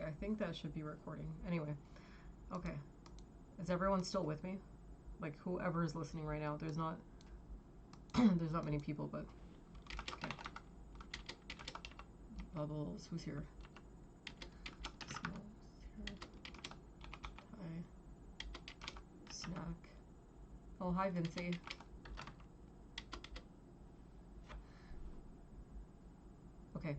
I think that should be recording. Anyway, okay. Is everyone still with me? Like whoever is listening right now, there's not there's not many people, but okay. Bubbles, who's here? Hi. Snack. Oh, hi, Vincy. Okay.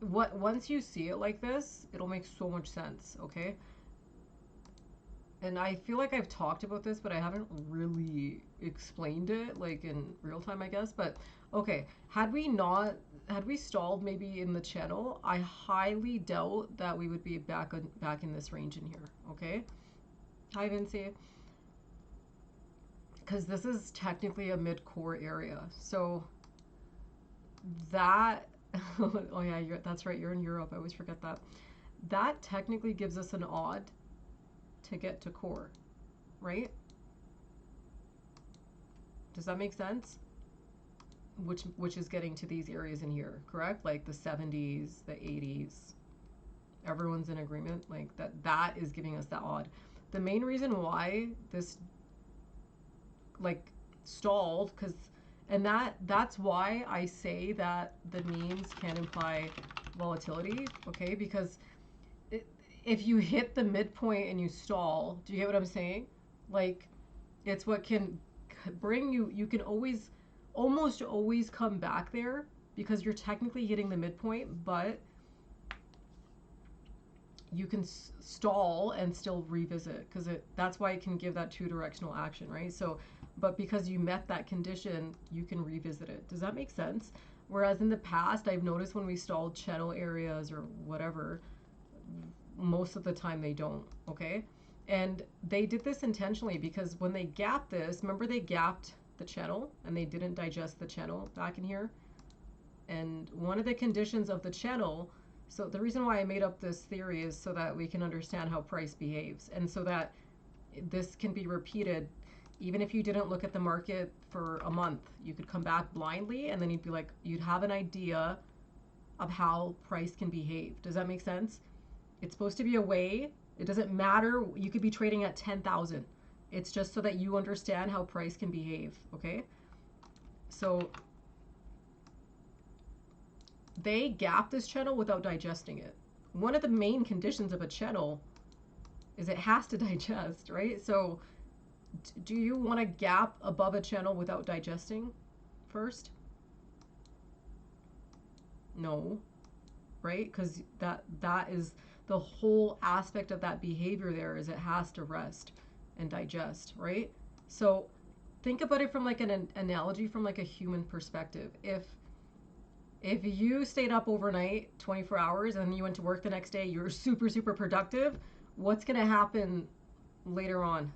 Once you see it like this, it'll make so much sense, okay? And I feel like I've talked about this, but I haven't really explained it, like in real time, I guess. But okay, had we stalled maybe in the channel, I highly doubt that we would be back in this range in here, okay? Hi, Vincy. Because this is technically a mid-core area, so that oh yeah, that's right, you're in Europe. I always forget that. That technically gives us an odd to get to core, right? Does that make sense? Which is getting to these areas in here, correct? Like the 70s, the 80s. Everyone's in agreement, like that is giving us that odd. The main reason why this like stalled, because and that's why I say that the means can imply volatility, okay? Because if you hit the midpoint and you stall, do you get what I'm saying? Like, it's what can bring you. You can almost always come back there because you're technically hitting the midpoint, but you can stall and still revisit because that's why it can give that two directional action, right? So, but because you met that condition, you can revisit it. Does that make sense? Whereas in the past, I've noticed when we stalled channel areas or whatever, most of the time they don't, okay? And they did this intentionally because when they gapped this, remember they gapped the channel and they didn't digest the channel back in here? And one of the conditions of the channel, so the reason why I made up this theory is so that we can understand how price behaves and so that this can be repeated. Even if you didn't look at the market for a month, you could come back blindly and then you'd be like, you'd have an idea of how price can behave. Does that make sense? It's supposed to be a way. It doesn't matter. You could be trading at 10,000. It's just so that you understand how price can behave, okay? So they gap this channel without digesting it. One of the main conditions of a channel is it has to digest, right? So do you want to gap above a channel without digesting first? No, right? Because that is the whole aspect of that behavior there is it has to rest and digest, right? So think about it from like an analogy from like a human perspective. If you stayed up overnight 24 hours and you went to work the next day, you're super, super productive, what's going to happen later on?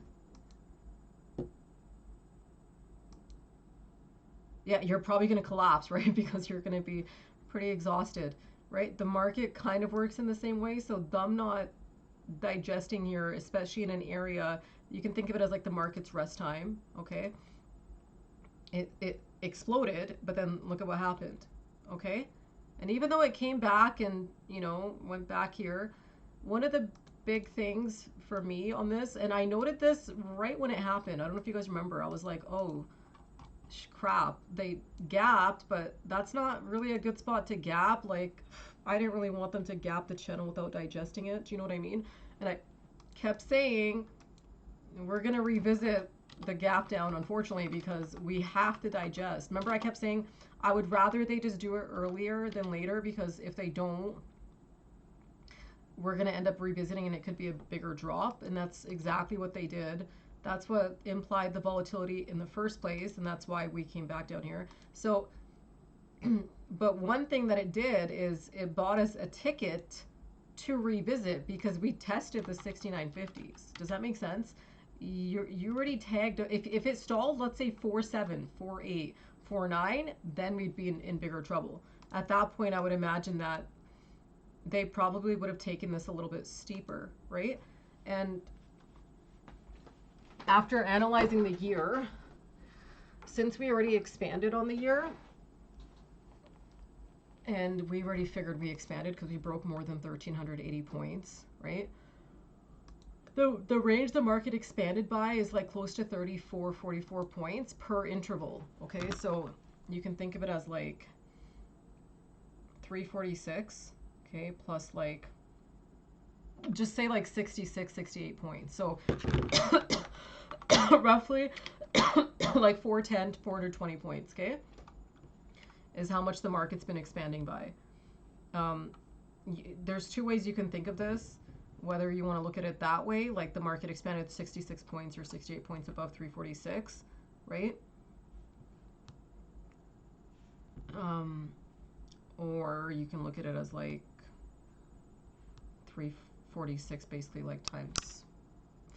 Yeah, you're probably going to collapse, right? Because you're going to be pretty exhausted, right? The market kind of works in the same way. So them not digesting here, especially in an area, you can think of it as like the market's rest time, okay? It exploded, but then look at what happened, okay? And even though it came back and, you know, went back here, one of the big things for me on this, and I noted this right when it happened. I don't know if you guys remember. I was like, oh, crap. They gapped, but that's not really a good spot to gap. Like, I didn't really want them to gap the channel without digesting it. Do you know what I mean? And I kept saying, we're going to revisit the gap down, unfortunately, because we have to digest. Remember, I kept saying I would rather they just do it earlier than later because if they don't, we're going to end up revisiting and it could be a bigger drop. And that's exactly what they did. That's what implied the volatility in the first place. And that's why we came back down here. So, but one thing that it did is it bought us a ticket to revisit because we tested the 6950s. Does that make sense? You already tagged, if it stalled, let's say 4.7, 4.8, 4.9, then we'd be in bigger trouble. At that point, I would imagine that they probably would have taken this a little bit steeper, right? And after analyzing the year, since we already expanded on the year, And we already figured we expanded because we broke more than 1,380 points, right? The range the market expanded by is like close to 34, 44 points per interval, okay? So you can think of it as like 346, okay, plus like, just say like 66, 68 points. So roughly like 410 to 420 points, okay, is how much the market's been expanding by. There's two ways you can think of this, whether you want to look at it that way, like the market expanded 66 points or 68 points above 346, right? Or you can look at it as like 346 basically like times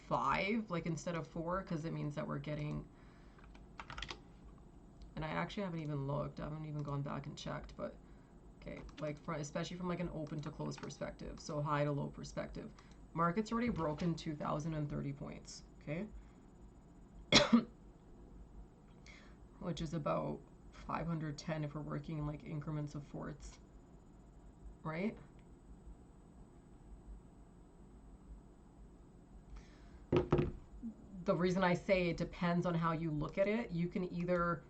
5, like instead of 4, because it means that we're getting, and I actually haven't even looked, I haven't even gone back and checked, but okay, like especially from like an open to close perspective, so high to low perspective, market's already broken 2,030 points, okay? Which is about 510 if we're working in like increments of fourths, right? The reason I say it depends on how you look at it. You can either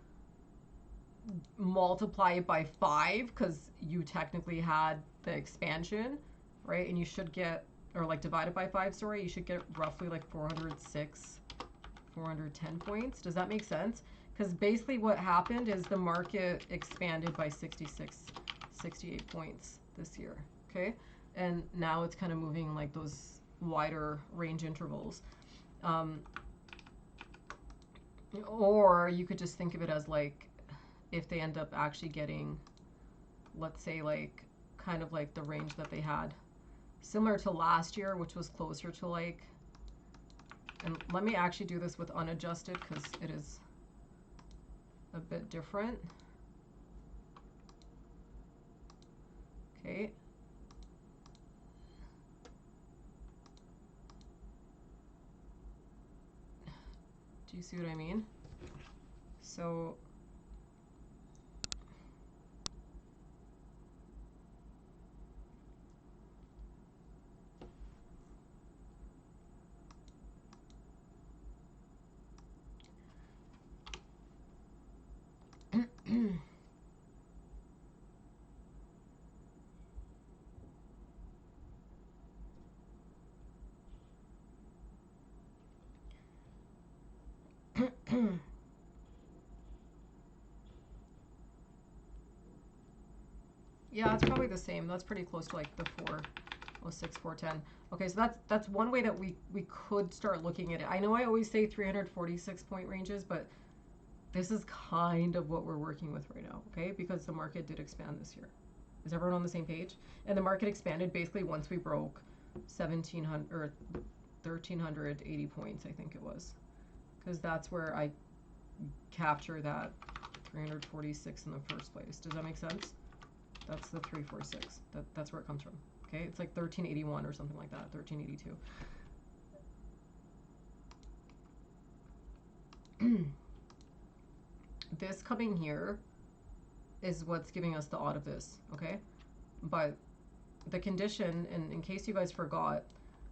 multiply it by 5 because you technically had the expansion, right? And you should get, or like divide it by 5, sorry, you should get roughly like 406, 410 points. Does that make sense? Because basically what happened is the market expanded by 66, 68 points this year, okay? And now it's kind of moving like those wider range intervals. Or you could just think of it as like, if they end up actually getting, let's say like, kind of like the range that they had, similar to last year, which was closer to like, and let me actually do this with unadjusted because it is a bit different. Okay. Do you see what I mean? So yeah, it's probably the same. That's pretty close to like the 406, 410. Okay, so that's one way that we could start looking at it. I know I always say 346 point ranges, but this is kind of what we're working with right now, okay? Because the market did expand this year. Is everyone on the same page? And the market expanded basically once we broke 1,700 or 1,380 points, I think it was, because that's where I capture that 346 in the first place. Does that make sense? That's the 346. That's where it comes from. Okay, it's like 1381 or something like that, 1382. This coming here is what's giving us the odd of this, okay? But the condition, and in case you guys forgot,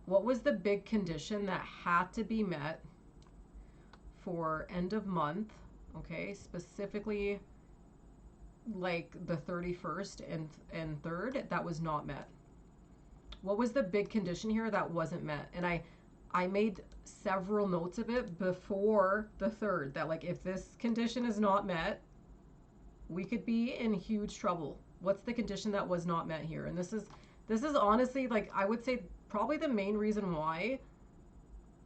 what was the big condition that had to be met for end of month, okay? Specifically like the 31st and 3rd, that was not met. What was the big condition here that wasn't met? And I made several notes of it before the 3rd, that like if this condition is not met, we could be in huge trouble. What's the condition that was not met here? And this is honestly, like, I would say probably the main reason why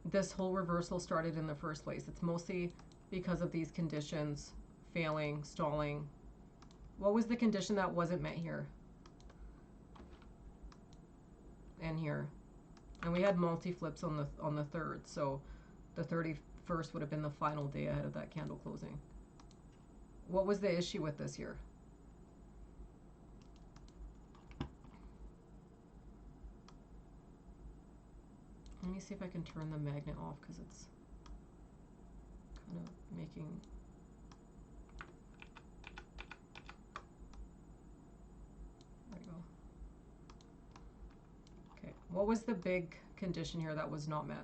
this whole reversal started in the first place. It's mostly because of these conditions failing, stalling. What was the condition that wasn't met here? And here. And we had multi-flips on the 3rd, so the 31st would have been the final day ahead of that candle closing. What was the issue with this here? Let me see if I can turn the magnet off because it's kind of making... What was the big condition here that was not met?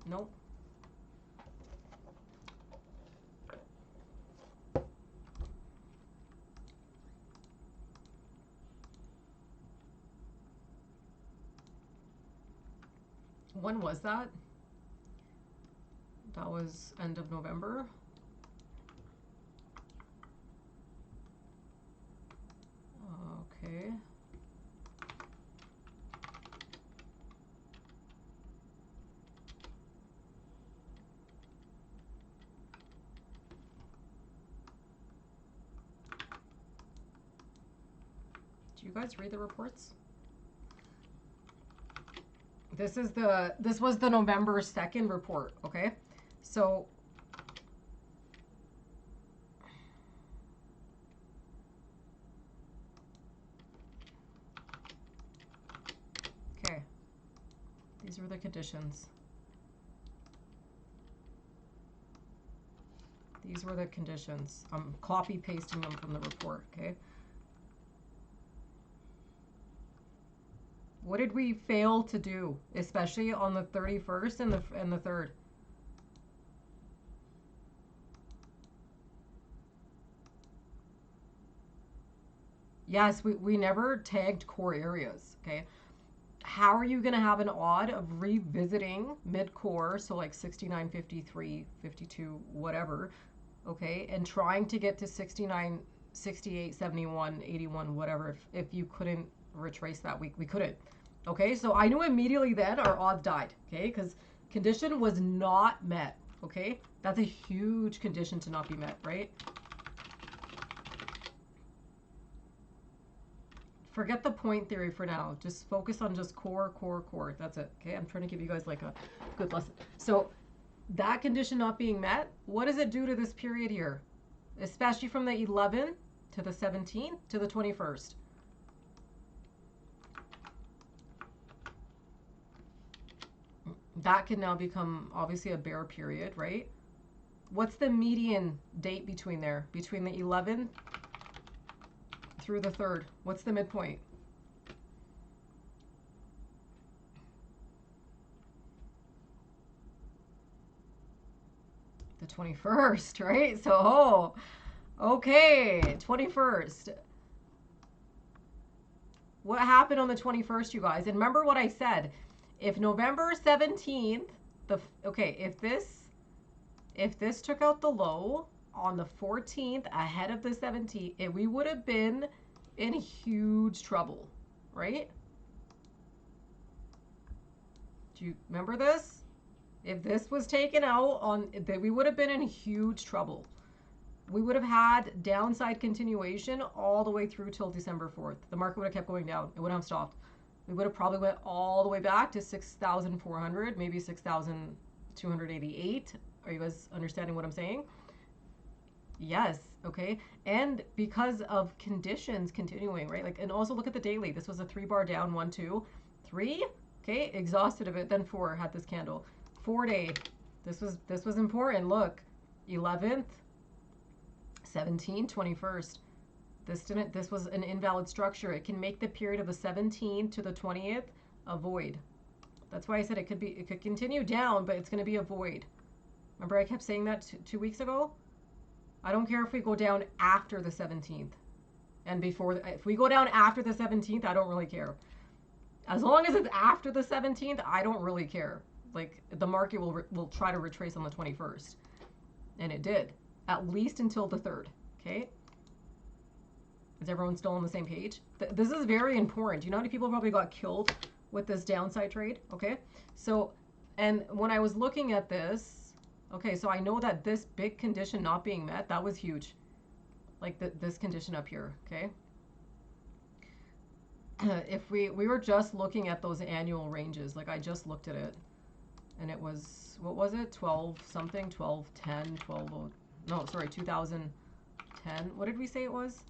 Nope. When was that? That was end of November. Okay. Do you guys read the reports? This was the November 2nd report, okay? So okay. These were the conditions. These were the conditions. I'm copy pasting them from the report, okay? What did we fail to do, especially on the 31st and the 3rd? Yes, we never tagged core areas, okay? How are you going to have an odd of revisiting mid-core, so like 69, 53, 52, whatever, okay, and trying to get to 69, 68, 71, 81, whatever, if you couldn't retrace that week? We couldn't. Okay, so I knew immediately then our odds died, okay, because condition was not met, okay? That's a huge condition to not be met, right? Forget the point theory for now. Just focus on just core, core, core. That's it, okay? I'm trying to give you guys like a good lesson. So that condition not being met, what does it do to this period here? Especially from the 11th to the 17th to the 21st. That can now become obviously a bear period, right? What's the median date between there? Between the 11th through the 3rd. What's the midpoint? The 21st, right? So, okay, 21st. What happened on the 21st, you guys? And remember what I said. If November 17th, if this took out the low on the 14th ahead of the 17th, we would have been in huge trouble, right? Do you remember this? If this was taken out we would have been in huge trouble. We would have had downside continuation all the way through till December 4th. The market would have kept going down. It wouldn't have stopped. We would have probably went all the way back to 6,400, maybe 6,288. Are you guys understanding what I'm saying? Yes, okay. And because of conditions continuing, right? Like, and also look at the daily. This was a 3-bar down, 1, 2, 3. Okay, exhausted of it. Then 4 had this candle. 4-day. This was important. Look, 11th, 17th, 21st. This was an invalid structure. It can make the period of the 17th to the 20th a void. That's why I said it could continue down, but it's going to be a void. Remember I kept saying that 2 weeks ago? I don't care if we go down after the 17th and before. If we go down after the 17th, I don't really care. As long as it's after the 17th, I don't really care. Like, the market will try to retrace on the 21st. And it did. At least until the 3rd. Okay? Is everyone still on the same page? This is very important. You know how many people probably got killed with this downside trade? Okay? So, and when I was looking at this, okay, so I know that this big condition not being met, that was huge. Like this condition up here, okay? If we were just looking at those annual ranges, like I just looked at it, and it was, what was it? 12 something, 1210, 12, no, sorry, 2010. What did we say it was?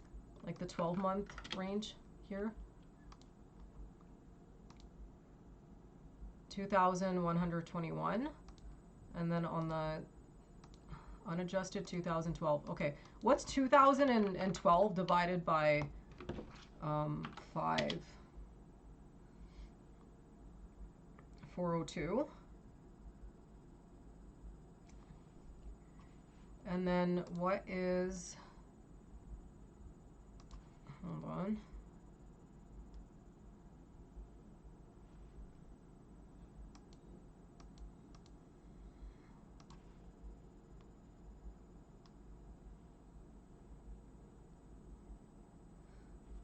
Like the 12-month range here? 2,121. And then on the unadjusted, 2012. Okay, what's 2012 divided by 5, 402. And then what is, hold on.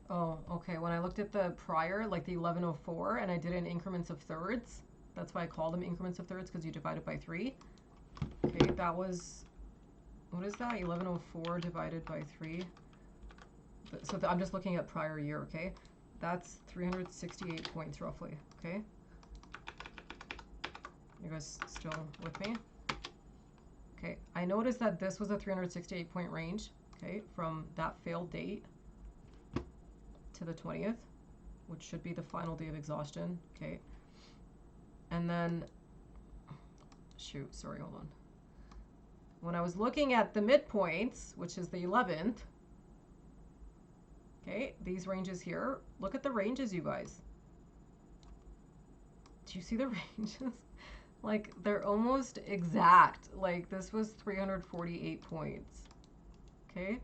Oh, okay. When I looked at the prior, like the 1104, and I did it in increments of thirds, that's why I call them increments of thirds, because you divide it by 3. Okay, that was, what is that? 1104 divided by 3. So I'm just looking at prior year, okay? That's 368 points roughly, okay? You guys still with me? Okay, I noticed that this was a 368 point range, okay, from that failed date to the 20th, which should be the final day of exhaustion, okay? And then, shoot, sorry, hold on. When I was looking at the midpoints, which is the 11th, okay, these ranges here, look at the ranges, you guys. Do you see the ranges? Like, they're almost exact. Like, this was 348 points, okay?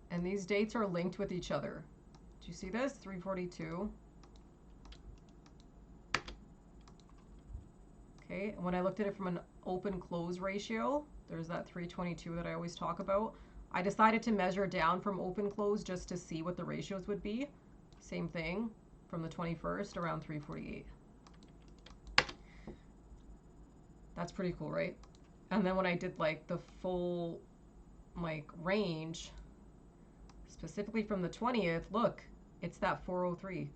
And these dates are linked with each other. Do you see this? 342. Okay, when I looked at it from an open-close ratio, there's that 322 that I always talk about. I decided to measure down from open-close just to see what the ratios would be. Same thing from the 21st, around 348. That's pretty cool, right? And then when I did like the full like range, specifically from the 20th, look, it's that 403.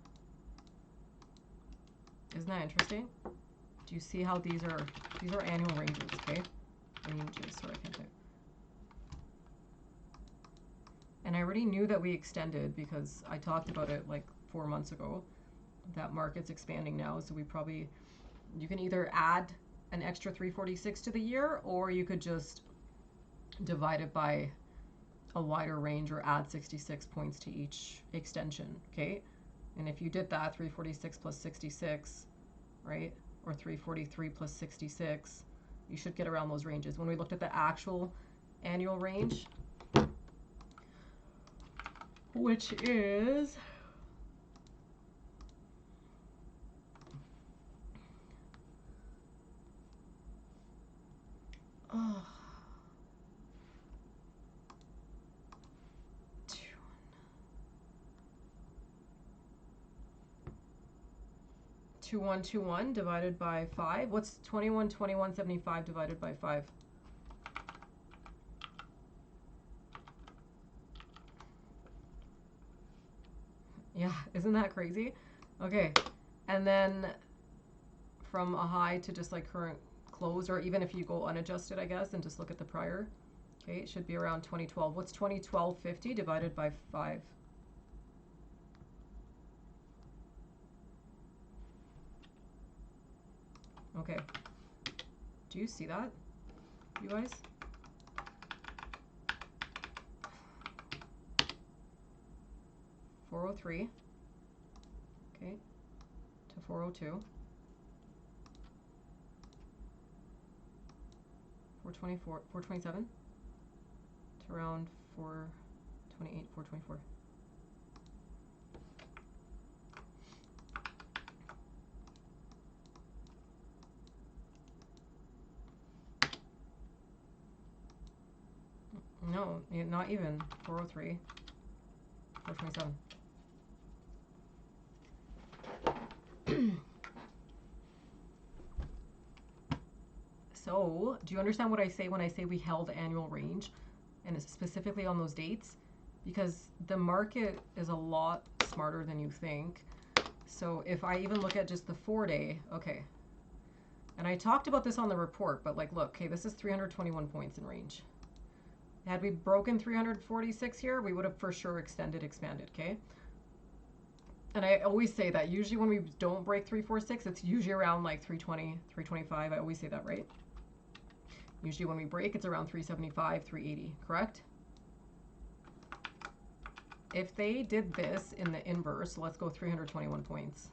Isn't that interesting? Do you see how these are annual ranges, okay? Ranges, sorry, I can't type. And I already knew that we extended because I talked about it like 4 months ago. That market's expanding now, so we probably, you can either add an extra 346 to the year, or you could just divide it by a wider range or add 66 points to each extension, okay? And if you did that, 346 plus 66, right? Or 343 plus 66, you should get around those ranges. When we looked at the actual annual range, which is oh, 2121 divided by 5. What's 212175 divided by 5? Yeah, isn't that crazy? Okay, and then from a high to just like current close, or even if you go unadjusted, I guess, and just look at the prior, okay, it should be around 2012. What's 2012.50 divided by 5? Okay, do you see that, you guys? $403, okay, to 402, 424, 427, to around 428, 424. No, not even 403, 427. So, do you understand what I say when I say we held annual range, and it's specifically on those dates? Because the market is a lot smarter than you think. So if I even look at just the 4-day, okay, and I talked about this on the report, but like, look, okay, this is 321 points in range. Had we broken 346 here, we would have for sure expanded, okay? And I always say that usually when we don't break 346, it's usually around like 320, 325. I always say that, right? Usually when we break, it's around 375, 380, correct? if they did this in the inverse, let's go 321 points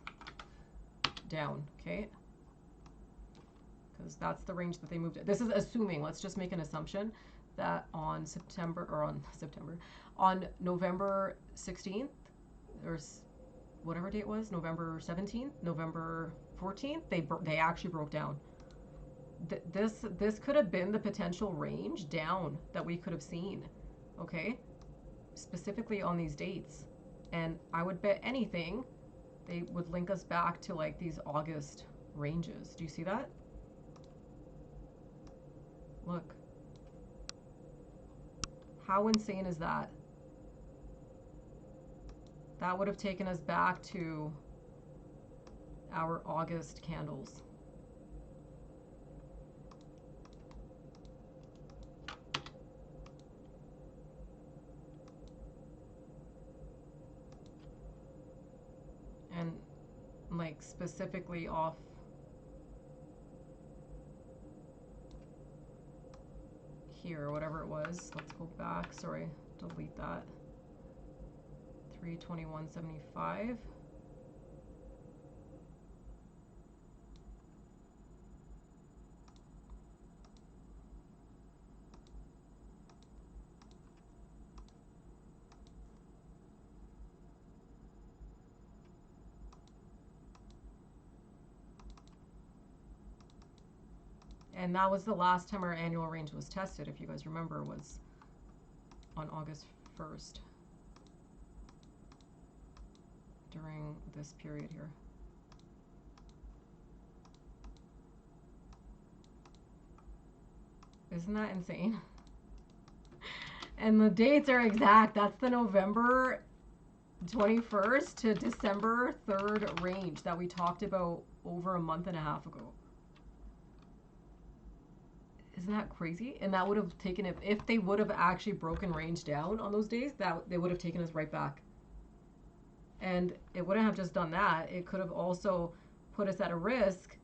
down, okay? Because that's the range that they moved it. This is assuming, let's just make an assumption that on November 16th, or whatever date it was, November 17th, November 14th, they actually broke down. This could have been the potential range down that we could have seen, okay? Specifically on these dates. And I would bet anything they would link us back to like these August ranges. Do you see that? Look. How insane is that? That would have taken us back to our August candles. And like specifically off here, whatever it was. Let's go back. Sorry, delete that. 321.75. And that was the last time our annual range was tested, if you guys remember, was on August 1st. During this period here. Isn't that insane? And the dates are exact. That's the November 21st to December 3rd range that we talked about over a month and a half ago. Isn't that crazy? And that would have taken it, if they would have actually broken range down on those days, that they would have taken us right back. And it wouldn't have just done that. It could have also put us at a risk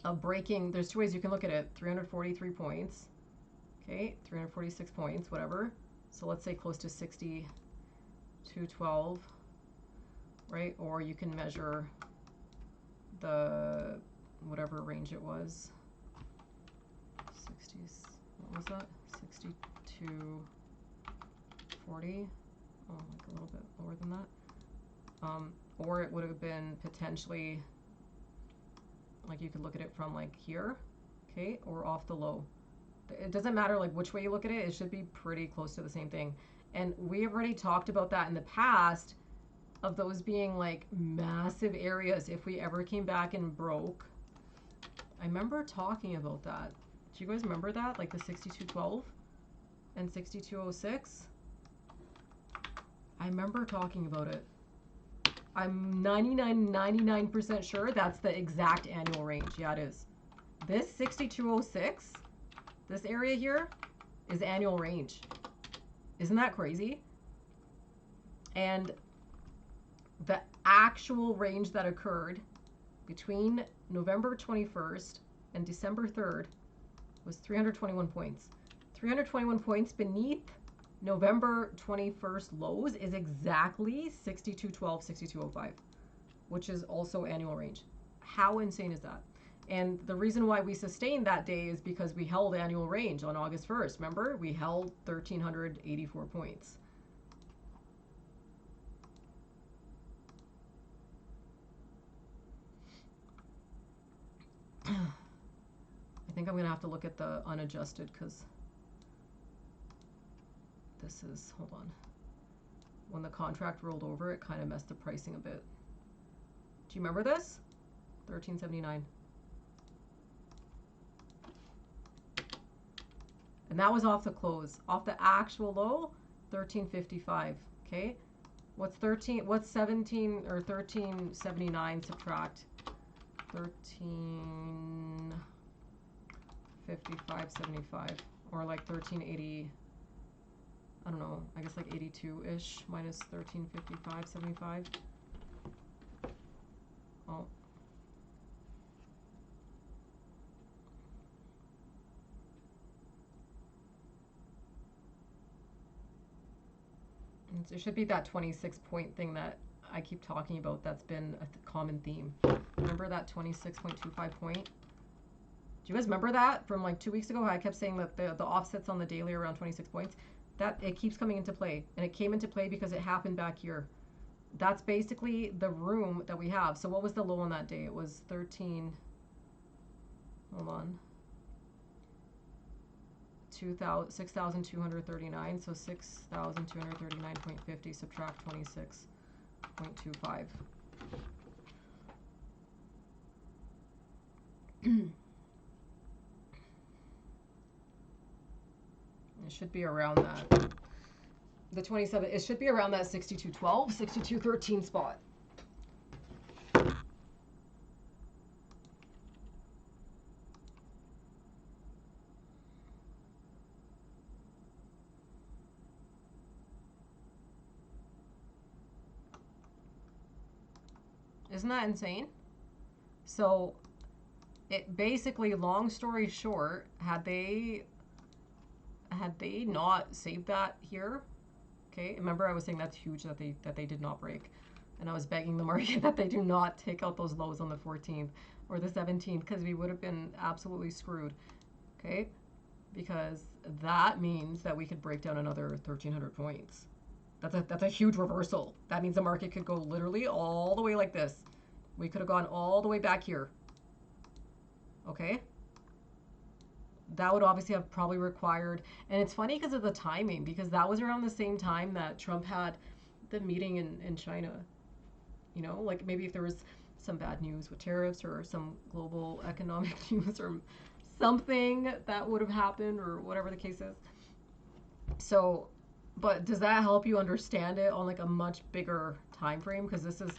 of breaking. There's two ways you can look at it. 343 points. Okay, 346 points, whatever. So let's say close to 60-212, right? Or you can measure the whatever range it was. 60, what was that? 6240. Oh, like a little bit lower than that. Or it would have been potentially, like you could look at it from like here, okay, or off the low. It doesn't matter like which way you look at it, it should be pretty close to the same thing. And we have already talked about that in the past, of those being like massive areas if we ever came back and broke. I remember talking about that. Do you guys remember that? Like the 6212 and 6206? I remember talking about it. I'm 99% sure that's the exact annual range. Yeah, it is. This 6206, this area here, is annual range. Isn't that crazy? And the actual range that occurred between November 21st and December 3rd was 321 points. 321 points beneath November 21st lows is exactly 6212, 6205, which is also annual range. How insane is that? And the reason why we sustained that day is because we held annual range on August 1st. Remember, we held 1,384 points. I think I'm going to have to look at the unadjusted because this is, hold on. When the contract rolled over, it kind of messed the pricing a bit. Do you remember this? 1379. And that was off the close. Off the actual low, 1355. Okay? What's 17 or 1379 subtract 1355.75, or like 1380, I don't know, I guess like 82-ish minus 1355.75. Oh. It should be that 26 point thing that I keep talking about. That's been a common theme. Remember that 26.25 point? Do you guys remember that from like 2 weeks ago? How I kept saying that the offsets on the daily are around 26 points. That it keeps coming into play, and it came into play because it happened back here. That's basically the room that we have. So what was the low on that day? It was 13. Hold on. 6,239. So 6,239.50 subtract 26.25. It should be around that. The 27, it should be around that 62.12, 62.13 spot. Isn't that insane? So it basically, long story short, had they not saved that here, okay, remember I was saying that's huge that they did not break, and I was begging the market that they do not take out those lows on the 14th or the 17th, because we would have been absolutely screwed, okay, because that means that we could break down another 1,300 points. That's a huge reversal. That means the market could go literally all the way like this. We could have gone all the way back here. Okay? That would obviously have probably required, and it's funny because of the timing, because that was around the same time that Trump had the meeting in China. You know, like maybe if there was some bad news with tariffs or some global economic news or something that would have happened or whatever the case is. So, but does that help you understand it on like a much bigger time frame? Because this is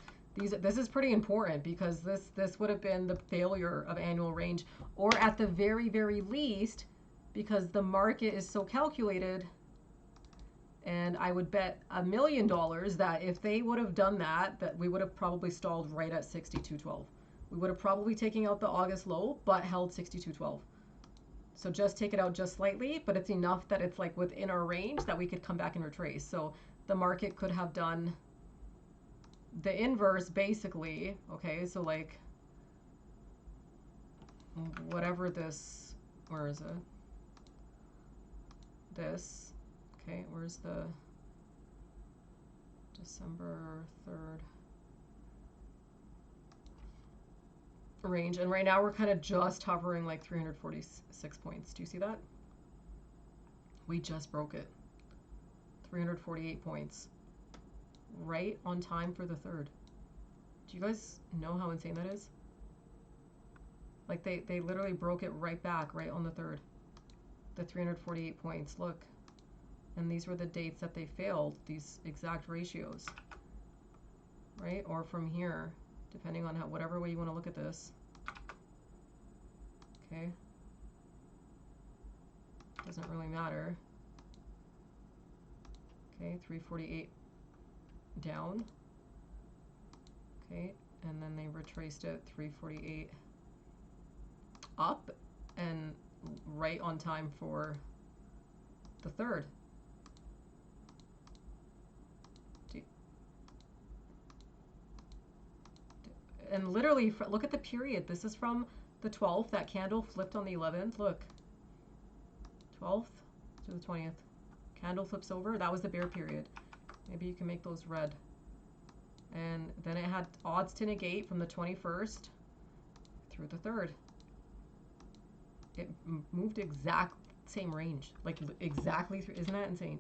pretty important, because this would have been the failure of annual range, or at the very least, because the market is so calculated, and I would bet $1 million that if they would have done that, that we would have probably stalled right at 62.12. We would have probably taken out the August low, but held 62.12. So just take it out just slightly, but it's enough that it's like within our range that we could come back and retrace. So the market could have done the inverse basically. Okay, so like whatever this, where is it? This, okay, where's the December 3rd range? And right now we're kind of just hovering like 346 points. Do you see that? We just broke it. 348 points. Right on time for the 3rd. Do you guys know how insane that is? Like they literally broke it right back right on the 3rd. The 348 points, look. And these were the dates that they failed, these exact ratios. Right? Or from here, depending on how, whatever way you want to look at this. Okay. Doesn't really matter. Okay, 348 down. Okay, and then they retraced it 348 up, and right on time for the 3rd. And literally, look at the period. This is from the 12th. That candle flipped on the 11th. Look. 12th to the 20th. Candle flips over. That was the bear period. Maybe you can make those red. And then it had odds to negate from the 21st through the 3rd. It moved exact same range. Like exactly through. Isn't that insane?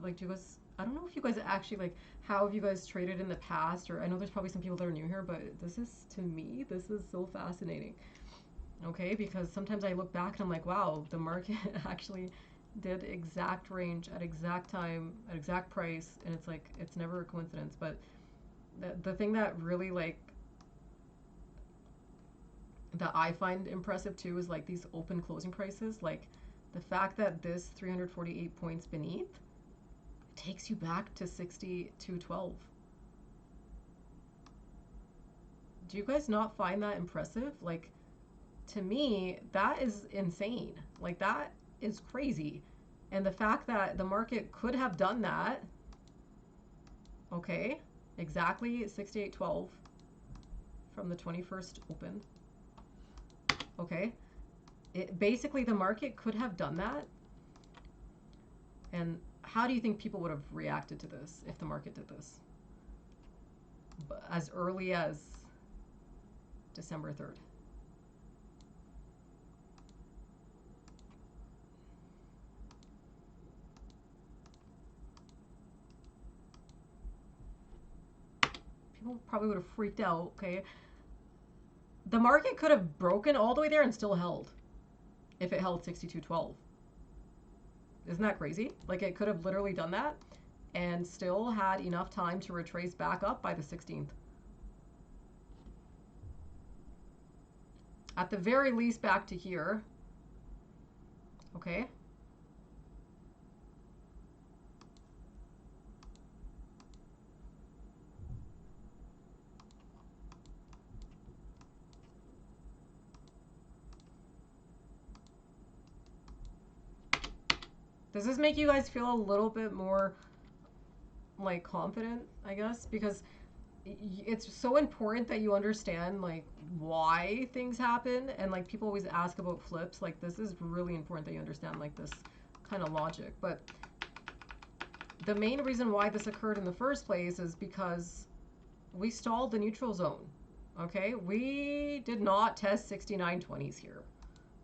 Like, do you guys, I don't know if you guys actually, like, how have you guys traded in the past? Or I know there's probably some people that are new here, but this is, to me, this is so fascinating. Okay, because sometimes I look back and I'm like, wow, the market actually did exact range at exact time, at exact price, and it's like, it's never a coincidence. But the thing that really, like, that I find impressive too is like these open closing prices. Like the fact that this 348 points beneath takes you back to 62.12. Do you guys not find that impressive? Like, to me, that is insane. Like, that is crazy. And the fact that the market could have done that, Okay, exactly 68.12 from the 21st open. Okay, basically the market could have done that. And how do you think people would have reacted to this if the market did this? As early as December 3rd. People probably would have freaked out, okay? The market could have broken all the way there and still held if it held 62.12. Isn't that crazy? Like, it could have literally done that and still had enough time to retrace back up by the 16th. At the very least, back to here. Okay. Does this make you guys feel a little bit more, like, confident, I guess? Because it's so important that you understand, like, why things happen. And, like, people always ask about flips. Like, this is really important that you understand, like, this kind of logic. But the main reason why this occurred in the first place is because we stalled the neutral zone. Okay? We did not test 69.20s here.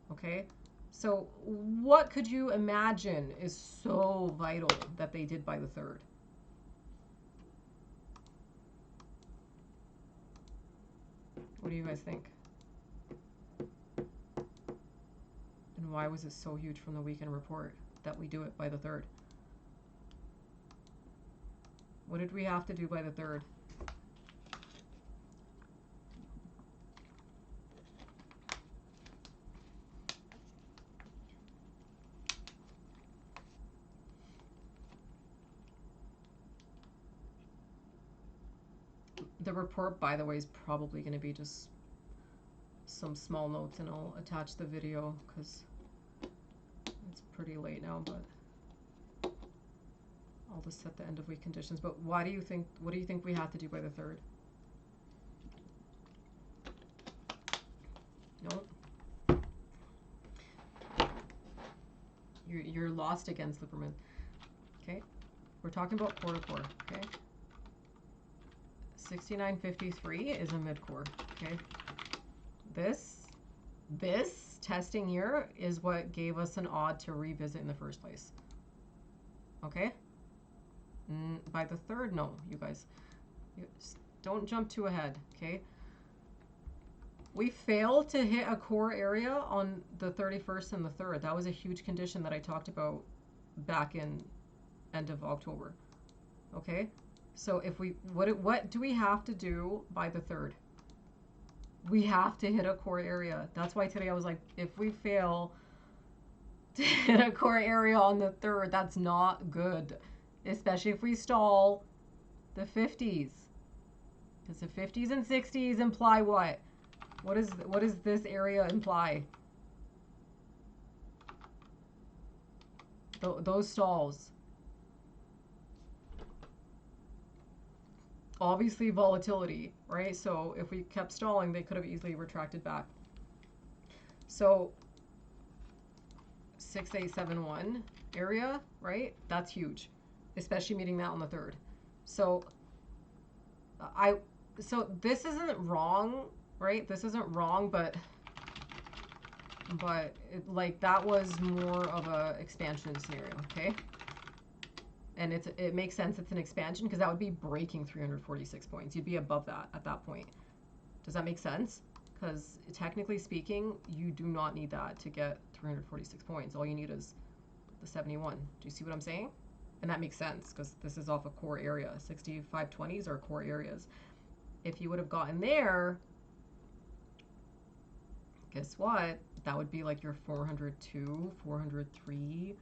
Okay? So what could you imagine is so vital that they did by the 3rd? What do you guys think? And why was it so huge from the weekend report that we do it by the 3rd? What did we have to do by the 3rd? The report, by the way, is probably going to be just some small notes, and I'll attach the video because it's pretty late now, but I'll just set the end of week conditions. But why do you think, what do you think we have to do by the 3rd? Nope. You're lost again, Slipperman. Okay. We're talking about core to core, okay? 69.53 is a mid-core, okay? This testing here is what gave us an odd to revisit in the first place. Okay? By the 3rd, no, you guys. Don't jump too ahead, okay? We failed to hit a core area on the 31st and the 3rd. That was a huge condition that I talked about back in end of October. Okay? So if we, what do we have to do by the 3rd? We have to hit a core area. That's why today I was like, if we fail to hit a core area on the 3rd, that's not good. Especially if we stall the 50s. Because the 50s and 60s imply what? What does this area imply? Those stalls. Obviously volatility, right? So if we kept stalling, they could have easily retracted back. So 6871 area, right? That's huge, especially meeting that on the 3rd. So this isn't wrong, right? This isn't wrong, but like that was more of a expansion scenario, okay? And it makes sense it's an expansion because that would be breaking 346 points. You'd be above that at that point. Does that make sense? Because technically speaking, you do not need that to get 346 points. All you need is the 71. Do you see what I'm saying? And that makes sense because this is off a core area. 6520s are core areas. If you would have gotten there, guess what? That would be like your 402, 403.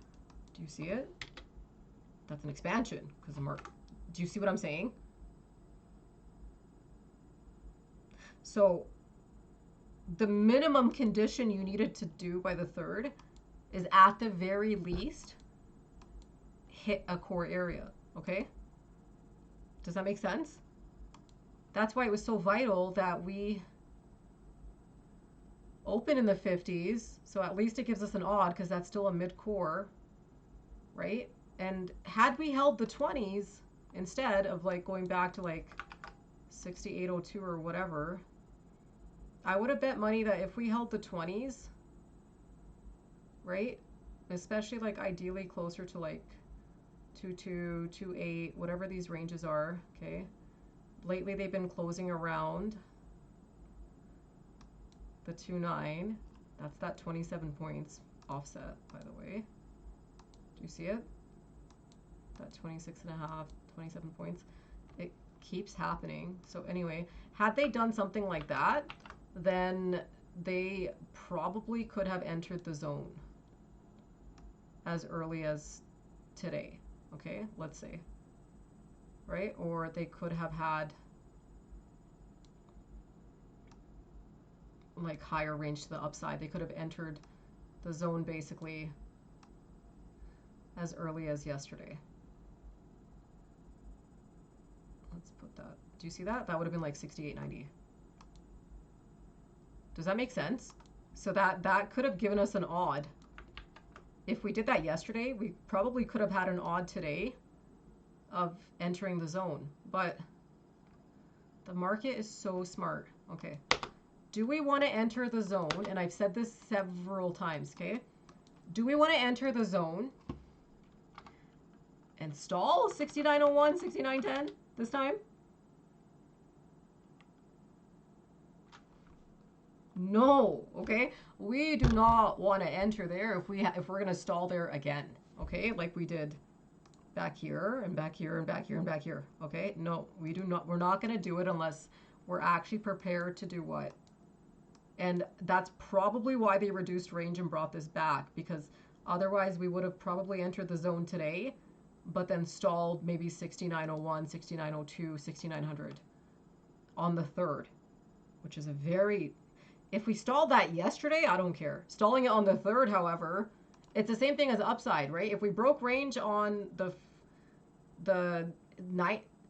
Do you see it? That's an expansion because the mark. Do you see what I'm saying? So the minimum condition you needed to do by the 3rd is at the very least hit a core area, okay? Does that make sense? That's why it was so vital that we open in the 50s. So at least it gives us an odd because that's still a mid-core, right? And had we held the 20s instead of like going back to like 6802 or whatever, I would have bet money that if we held the 20s, right? Especially like ideally closer to like 22, 28, whatever these ranges are, okay? Lately they've been closing around the 2.9. That's that 27 points offset, by the way. Do you see it? That 26.5, 27 points. It keeps happening. So anyway, had they done something like that, then they probably could have entered the zone as early as today. Okay, let's say. Right? Or they could have had like higher range to the upside. They could have entered the zone basically as early as yesterday. Let's put that. Do you see that? That would have been like 68.90. Does that make sense? So that could have given us an odd. If we did that yesterday, we probably could have had an odd today of entering the zone. But the market is so smart. Okay. Do we want to enter the zone? And I've said this several times, okay? Do we want to enter the zone and stall 69.01, 69.10 this time? No, okay? We do not want to enter there if we're going to stall there again, okay? Like we did back here and back here and back here and back here, okay? No, we do not. We're not going to do it unless we're actually prepared to do what? And that's probably why they reduced range and brought this back, because otherwise we would have probably entered the zone today, but then stalled maybe 69.01, 69.02, 6900 on the 3rd, which is a very... If we stalled that yesterday, I don't care. Stalling it on the 3rd, however, it's the same thing as upside, right? If we broke range on the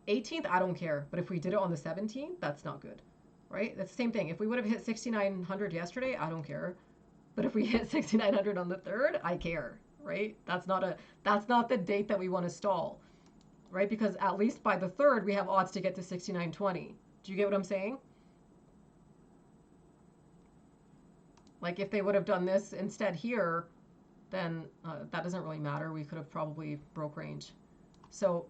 18th, I don't care. But if we did it on the 17th, that's not good, right? That's the same thing. If we would have hit 6,900 yesterday, I don't care. But if we hit 6,900 on the 3rd, I care, right? That's not the date that we want to stall, right? Because at least by the 3rd, we have odds to get to 6,920. Do you get what I'm saying? Like if they would have done this instead here, then that doesn't really matter. We could have probably broke range. So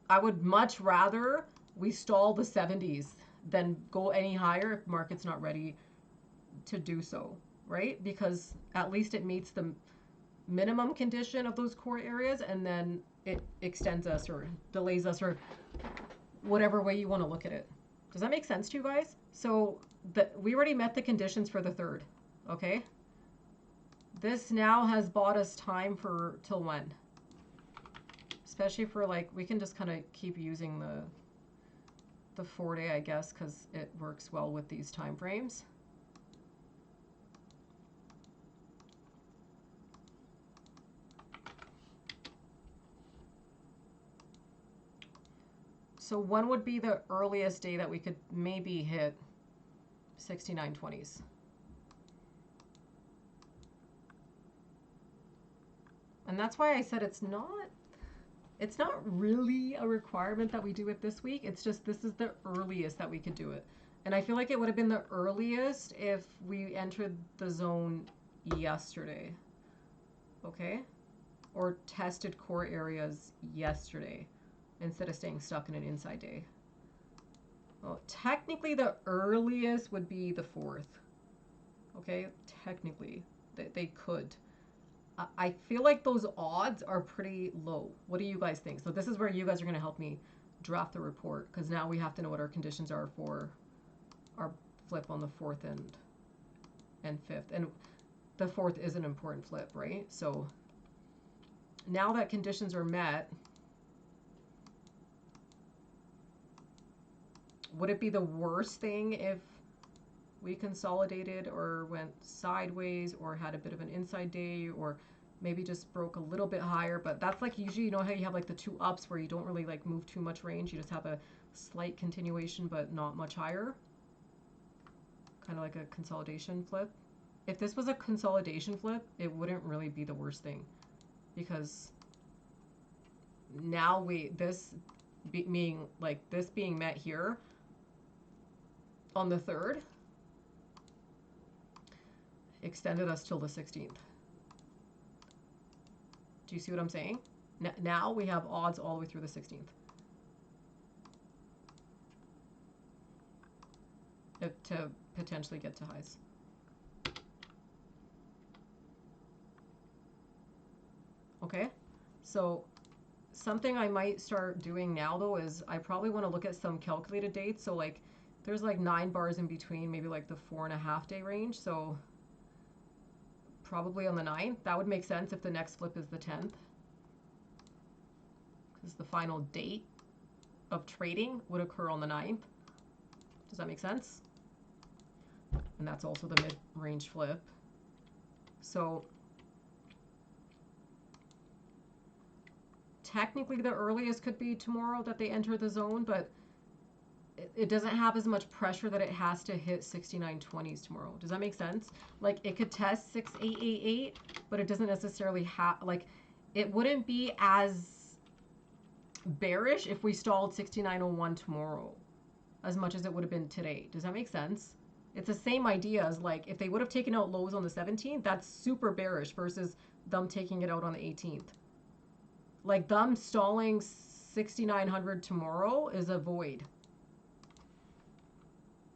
I would much rather we stall the 70s than go any higher if market's not ready to do so, right? Because at least it meets the minimum condition of those core areas, and then it extends us or delays us or whatever way you want to look at it. Does that make sense to you guys? So we already met the conditions for the 3rd, okay? This now has bought us time for till when? Especially for like, we can just kind of keep using the 4-day, I guess, because it works well with these time frames. So when would be the earliest day that we could maybe hit 69.20s? And that's why I said it's not really a requirement that we do it this week. It's just this is the earliest that we could do it. And I feel like it would have been the earliest if we entered the zone yesterday. Okay? Or tested core areas yesterday instead of staying stuck in an inside day. Well, technically the earliest would be the 4th. Okay? Technically. They could. I feel like those odds are pretty low. What do you guys think? So this is where you guys are going to help me draft the report, because now we have to know what our conditions are for our flip on the 4th and 5th. And the 4th is an important flip, right? So now that conditions are met, would it be the worst thing if we consolidated or went sideways or had a bit of an inside day? Or maybe just broke a little bit higher, but that's like usually, you know how you have like the two ups where you don't really like move too much range, you just have a slight continuation but not much higher, kind of like a consolidation flip. If this was a consolidation flip, it wouldn't really be the worst thing, because now being like this being met here on the 3rd extended us till the 16th. Do you see what I'm saying? Now we have odds all the way through the 16th. To potentially get to highs. Okay, so something I might start doing now though is I probably want to look at some calculated dates. So like there's like 9 bars in between, maybe like the 4.5 day range. So probably on the 9th. That would make sense if the next flip is the 10th. Because the final date of trading would occur on the 9th. Does that make sense? And that's also the mid-range flip. So technically the earliest could be tomorrow that they enter the zone, but it doesn't have as much pressure that it has to hit 69.20s tomorrow. Does that make sense? Like it could test 6888, but it doesn't necessarily have, like it wouldn't be as bearish if we stalled 69.01 tomorrow as much as it would have been today. Does that make sense? It's the same idea as like if they would have taken out lows on the 17th, that's super bearish versus them taking it out on the 18th. Like them stalling 6,900 tomorrow is a void.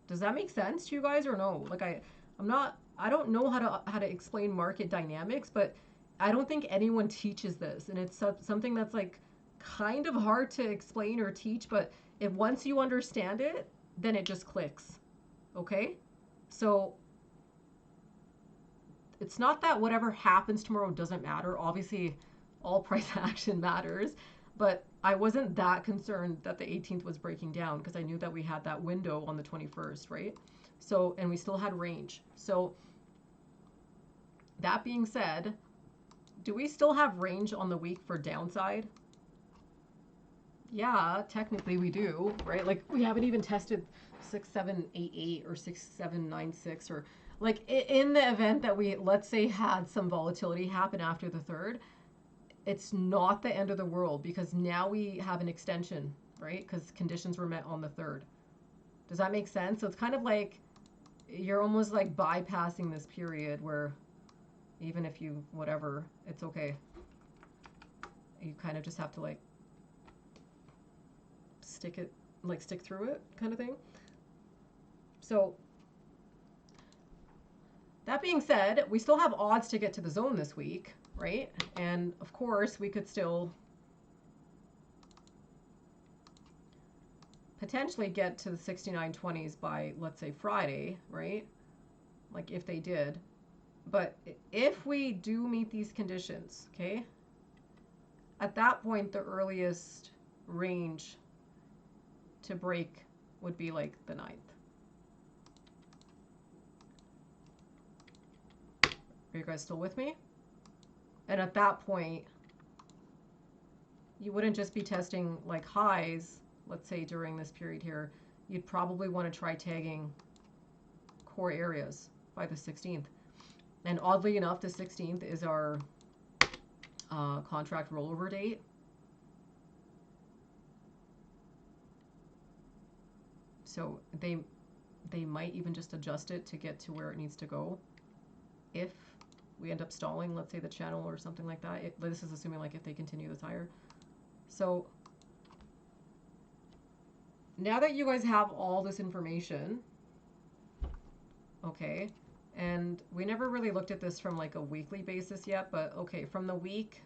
Does that make sense to you guys or no? Like I don't know how to explain market dynamics, but I don't think anyone teaches this, and it's something that's like kind of hard to explain or teach, but if once you understand it, then it just clicks. Okay? So it's not that whatever happens tomorrow doesn't matter. Obviously, all price action matters, but I wasn't that concerned that the 18th was breaking down because I knew that we had that window on the 21st, right? So, and we still had range. So that being said, do we still have range on the week for downside? Yeah, technically we do, right? Like we haven't even tested 6788 or 6796, or like in the event that we, let's say, had some volatility happen after the 3rd, it's not the end of the world because now we have an extension, right? Because conditions were met on the 3rd. Does that make sense? So it's kind of like you're almost like bypassing this period where even if you whatever, it's okay. You kind of just have to like stick through it kind of thing. So that being said, we still have odds to get to the zone this week, right? And of course we could still potentially get to the 69.20s by, let's say, Friday, right? Like if they did. But if we do meet these conditions, okay, at that point the earliest range to break would be like the 9th. Are you guys still with me? And at that point, you wouldn't just be testing like highs, let's say during this period here. You'd probably want to try tagging core areas by the 16th. And oddly enough, the 16th is our contract rollover date. So they might even just adjust it to get to where it needs to go. If we end up stalling, let's say the channel or something like that. This is assuming like if they continue this higher. So now that you guys have all this information, okay, and we never really looked at this from like a weekly basis yet, but okay, from the week,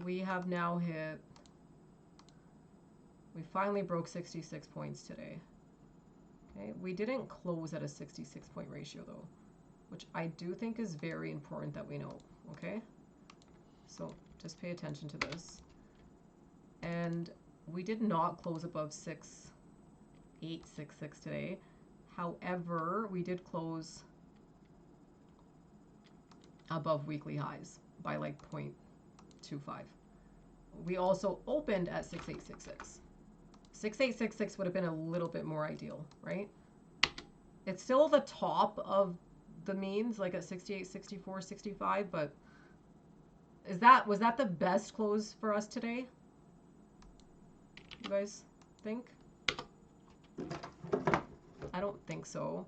we have now hit, we finally broke 66 points today. Okay, we didn't close at a 66 point ratio though, which I do think is very important that we know, okay? So just pay attention to this. And we did not close above 6866 today. However, we did close above weekly highs by like 0.25. We also opened at 6866. 6866 would have been a little bit more ideal, right? It's still the top of the means, like at 68, 64, 65, but was that the best close for us today? You guys think? I don't think so.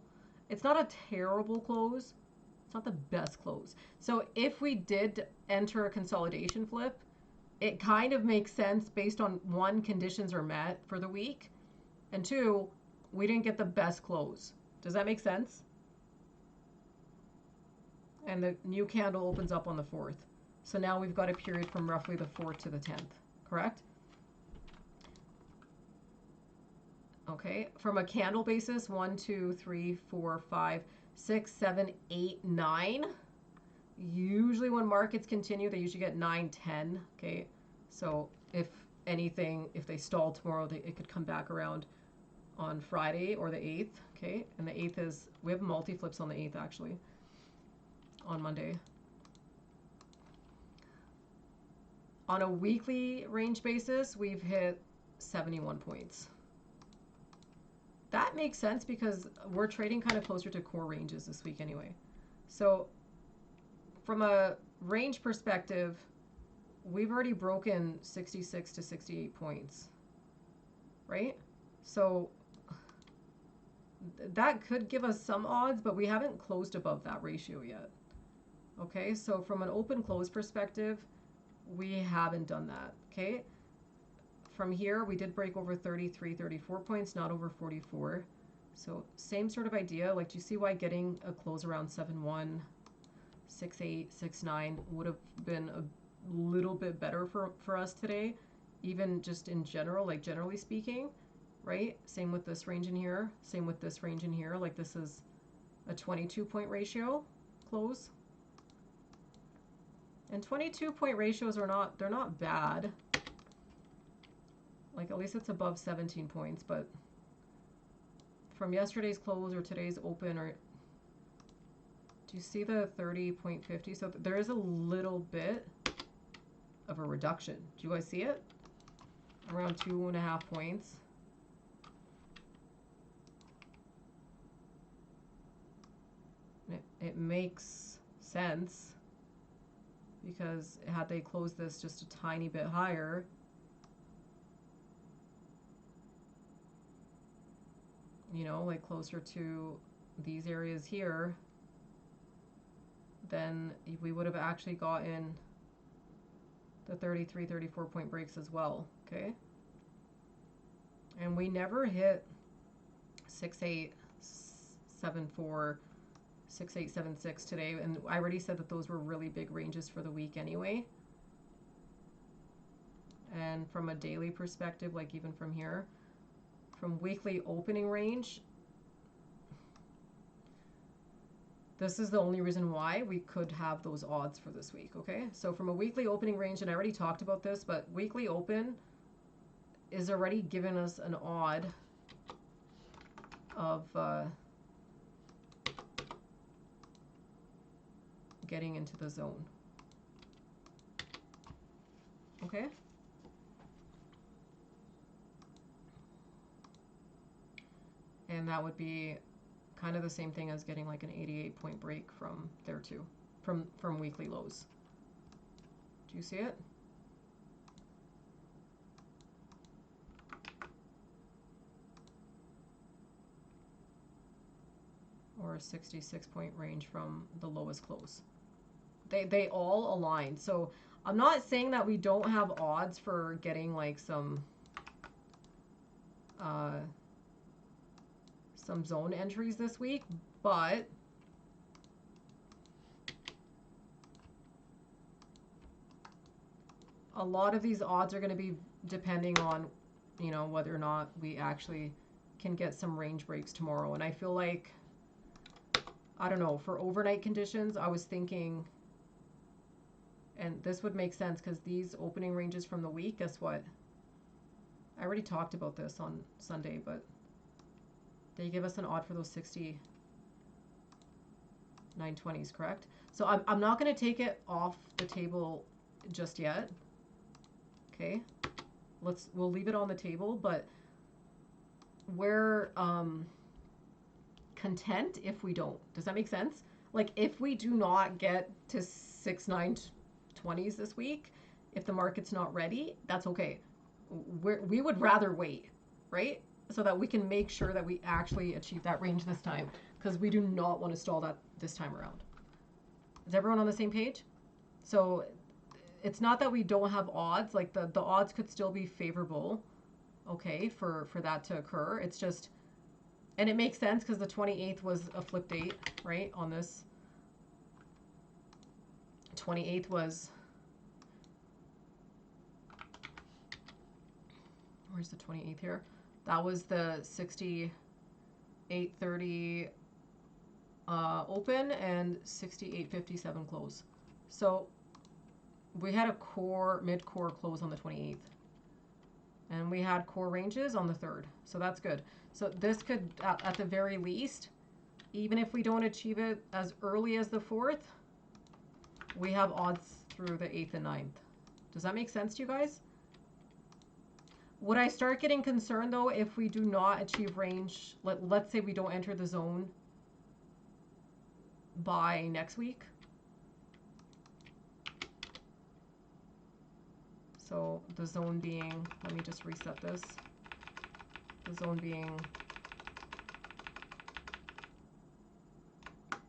It's not a terrible close. It's not the best close. So if we did enter a consolidation flip, it kind of makes sense based on one, conditions are met for the week, and two, we didn't get the best close. Does that make sense? And the new candle opens up on the 4th. So now we've got a period from roughly the 4th to the 10th, correct? Okay, from a candle basis, 1, 2, 3, 4, 5, 6, 7, 8, 9. Usually when markets continue, they usually get 9, 10. Okay, so if anything, if they stall tomorrow, it could come back around on Friday or the 8th. Okay, and the 8th is, we have multi-flips on the 8th actually, on Monday. On a weekly range basis, we've hit 71 points. That makes sense because we're trading kind of closer to core ranges this week anyway. So from a range perspective, we've already broken 66 to 68 points, right? So that could give us some odds, but we haven't closed above that ratio yet. Okay, so from an open close perspective, we haven't done that, okay? From here, we did break over 33, 34 points, not over 44. So same sort of idea. Like, do you see why getting a close around 7-1, 6-8, 6-9 would have been a little bit better for us today, even just in general, like generally speaking, right? Same with this range in here. Same with this range in here. Like, this is a 22-point ratio close. And 22-point ratios are not, they're not bad. Like, at least it's above 17 points, but from yesterday's close or today's open, or do you see the 30.50? So there is a little bit of a reduction. Do you guys see it? Around 2.5 points. It makes sense because had they closed this just a tiny bit higher, you know, like closer to these areas here, then we would have actually gotten the 33, 34 point breaks as well, okay? And we never hit 6874, 6876 today, and I already said that those were really big ranges for the week anyway. And from a daily perspective, like even from here, from weekly opening range, this is the only reason why we could have those odds for this week, okay? So from a weekly opening range, and I already talked about this, but weekly open is already giving us an odd of getting into the zone, okay? And that would be kind of the same thing as getting like an 88-point break from there too, from weekly lows. Do you see it? Or a 66-point range from the lowest close. They all align. So I'm not saying that we don't have odds for getting like some zone entries this week, but a lot of these odds are going to be depending on, you know, whether or not we actually can get some range breaks tomorrow. And I feel like, I don't know, for overnight conditions, I was thinking, and this would make sense because these opening ranges from the week, guess what? I already talked about this on Sunday, but they give us an odd for those 69.20s, correct? So I'm not going to take it off the table just yet. Okay. We'll leave it on the table, but we're content if we don't. Does that make sense? Like if we do not get to 6,920s this week, if the market's not ready, that's okay. We would rather wait, right? So that we can make sure that we actually achieve that range this time, because we do not want to stall that this time around. Is everyone on the same page? So it's not that we don't have odds, like the odds could still be favorable, okay, for that to occur. It's just, and it makes sense because the 28th was a flip date, right? On this 28th was, where's the 28th here? That was the 68.30 open and 68.57 close. So we had a core, mid-core close on the 28th. And we had core ranges on the 3rd. So that's good. So this could, at the very least, even if we don't achieve it as early as the 4th, we have odds through the 8th and 9th. Does that make sense to you guys? Would I start getting concerned, though, if we do not achieve range? Let's say we don't enter the zone by next week. So the zone being, let me just reset this. The zone being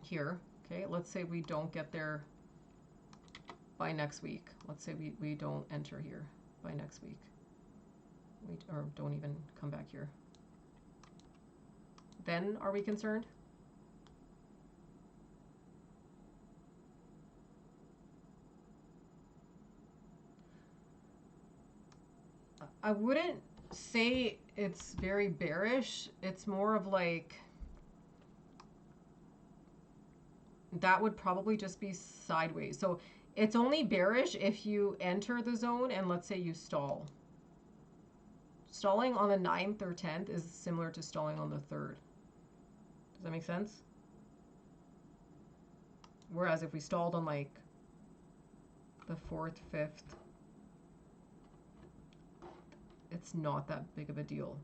here. Okay, let's say we don't get there by next week. Let's say we don't enter here by next week. Or don't even come back here. Then are we concerned? I wouldn't say it's very bearish. It's more of like, that would probably just be sideways. So it's only bearish if you enter the zone and let's say you stall. Stalling on the 9th or 10th is similar to stalling on the 3rd. Does that make sense? Whereas if we stalled on like the 4th, 5th, it's not that big of a deal.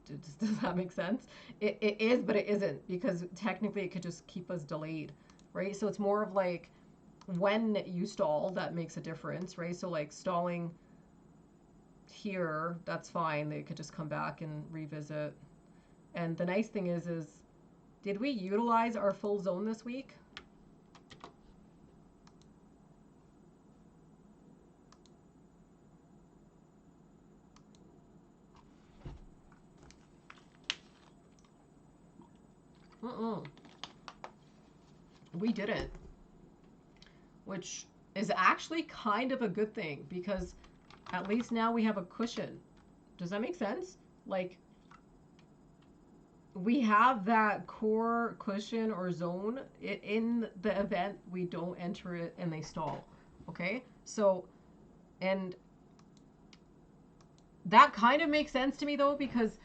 Does that make sense? It is, but it isn't, because technically it could just keep us delayed, right? So it's more of like when you stall that makes a difference, right? So like stalling here, that's fine. They could just come back and revisit. And the nice thing is did we utilize our full zone this week? We didn't, which is actually kind of a good thing, because at least now we have a cushion. Does that make sense? Like, we have that core cushion or zone in the event we don't enter it and they stall. Okay? So, and that kind of makes sense to me, though, because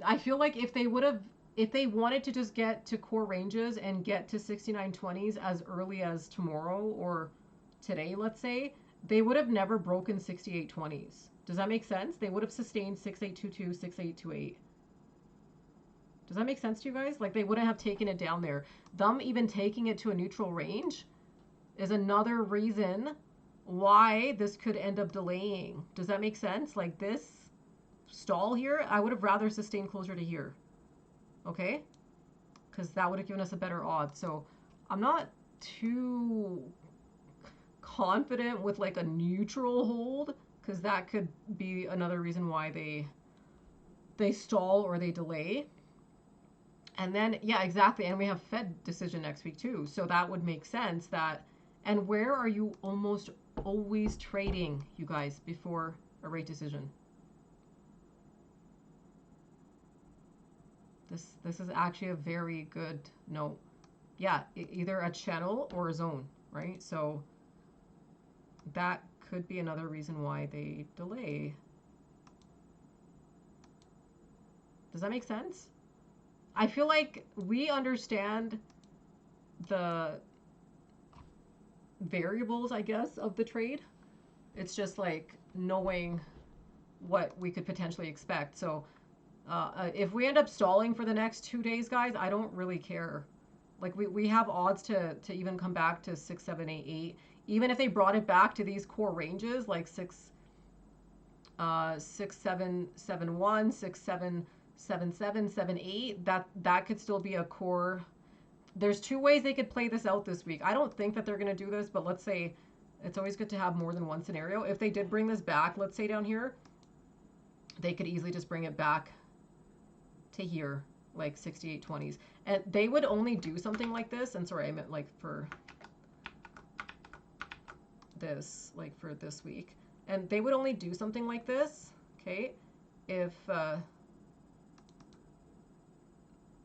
I feel like if they wanted to just get to core ranges and get to 69.20s as early as tomorrow or today, let's say, they would have never broken 68.20s. Does that make sense? They would have sustained 6822, 6828. Does that make sense to you guys? Like, they wouldn't have taken it down there. Them even taking it to a neutral range is another reason why this could end up delaying. Does that make sense? Like, this stall here, I would have rather sustained closer to here. Okay? Because that would have given us a better odds. So I'm not too confident with like a neutral hold, because that could be another reason why they stall or they delay. And then, yeah, exactly. And we have Fed decision next week too. So that would make sense that, and where are you almost always trading, you guys, before a rate decision? This is actually a very good note. Yeah, either a channel or a zone, right? So that could be another reason why they delay. Does that make sense? I feel like we understand the variables, I guess, of the trade. It's just like knowing what we could potentially expect. So if we end up stalling for the next 2 days, guys, I don't really care. Like we have odds to even come back to 6, 7, 8, 8. Even if they brought it back to these core ranges like 6, 7, 7, 1, 6, 7, 7, 7, 7, 8, that could still be a core. There's two ways they could play this out this week. I don't think that they're going to do this, but let's say it's always good to have more than one scenario. If they did bring this back, let's say down here, they could easily just bring it back to here, like 68.20s. And they would only do something like this. And sorry, I meant like for this, like for this week. And they would only do something like this, okay, if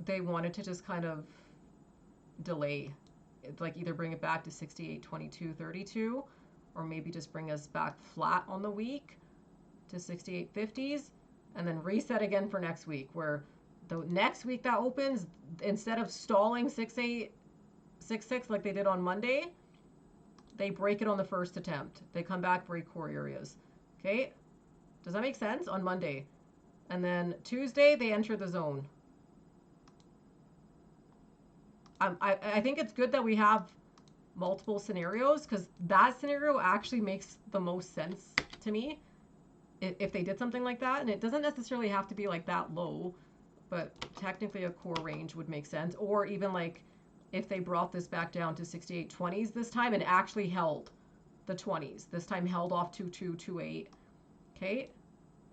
they wanted to just kind of delay, like either bring it back to 68.22.32, or maybe just bring us back flat on the week to 68.50s, and then reset again for next week, where the next week that opens, instead of stalling 6.866 like they did on Monday, they break it on the first attempt. They come back, break core areas. Okay? Does that make sense? On Monday. And then Tuesday, they enter the zone. I think it's good that we have multiple scenarios, because that scenario actually makes the most sense to me if they did something like that. And it doesn't necessarily have to be like that low, but technically a core range would make sense. Or even like if they brought this back down to 68.20s this time and actually held the 20s. This time held off 2228. Okay?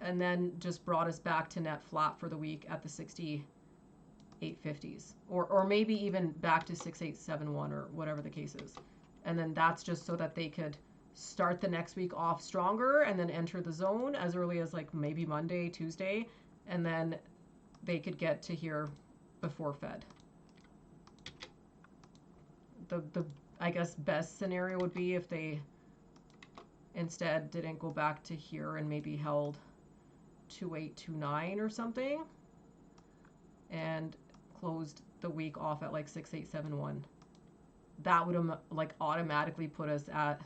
And then just brought us back to net flat for the week at the 68.50s. Or maybe even back to 6871 or whatever the case is. And then that's just so that they could start the next week off stronger and then enter the zone as early as like maybe Monday, Tuesday. And then they could get to here before Fed. The I guess best scenario would be if they instead didn't go back to here and maybe held 2829 or something and closed the week off at like 6871. That would like automatically put us at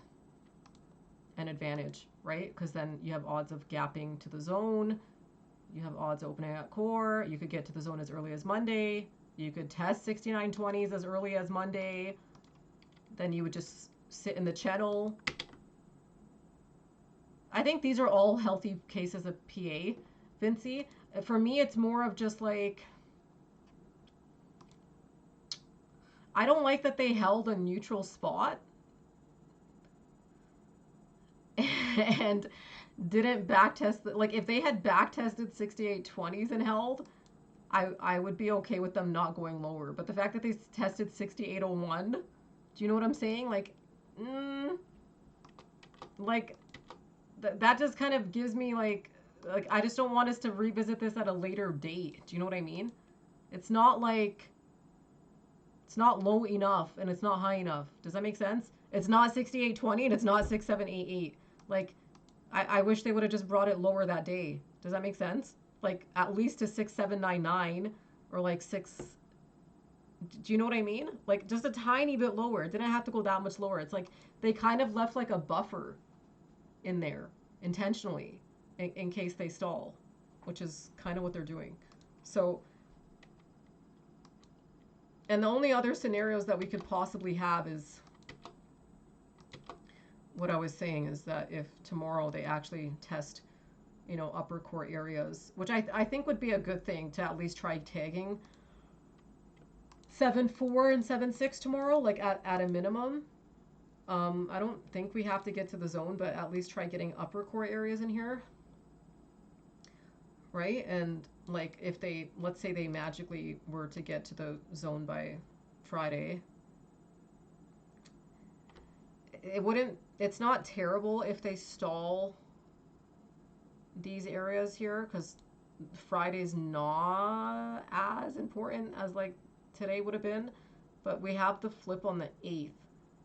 an advantage, right? Because then you have odds of gapping to the zone. You have odds opening at core. You could get to the zone as early as Monday. You could test 69.20s as early as Monday. Then you would just sit in the channel. I think these are all healthy cases of PA, Vinci. For me, it's more of just like, I don't like that they held a neutral spot and didn't backtest. Like if they had backtested 68.20s and held, I would be okay with them not going lower. But the fact that they tested 68.01, do you know what I'm saying? Like, that just kind of gives me like I just don't want us to revisit this at a later date. Do you know what I mean? It's not like, it's not low enough and it's not high enough. Does that make sense? It's not 68.20 and it's not 6.788. Like, I wish they would have just brought it lower that day. Does that make sense? Like at least to 6.799 or like 6. Do you know what I mean? Like just a tiny bit lower. It didn't have to go that much lower. It's like they kind of left like a buffer in there intentionally in case they stall, which is kind of what they're doing. So, and the only other scenarios that we could possibly have is what I was saying, is that if tomorrow they actually test, you know, upper core areas, which I think would be a good thing to at least try tagging 7.4 and 7.6 tomorrow, like at a minimum. I don't think we have to get to the zone, but at least try getting upper core areas in here. Right? And like if they, let's say they magically were to get to the zone by Friday, it wouldn't, it's not terrible if they stall these areas here, because Friday's not as important as like today would have been, but we have the flip on the 8th.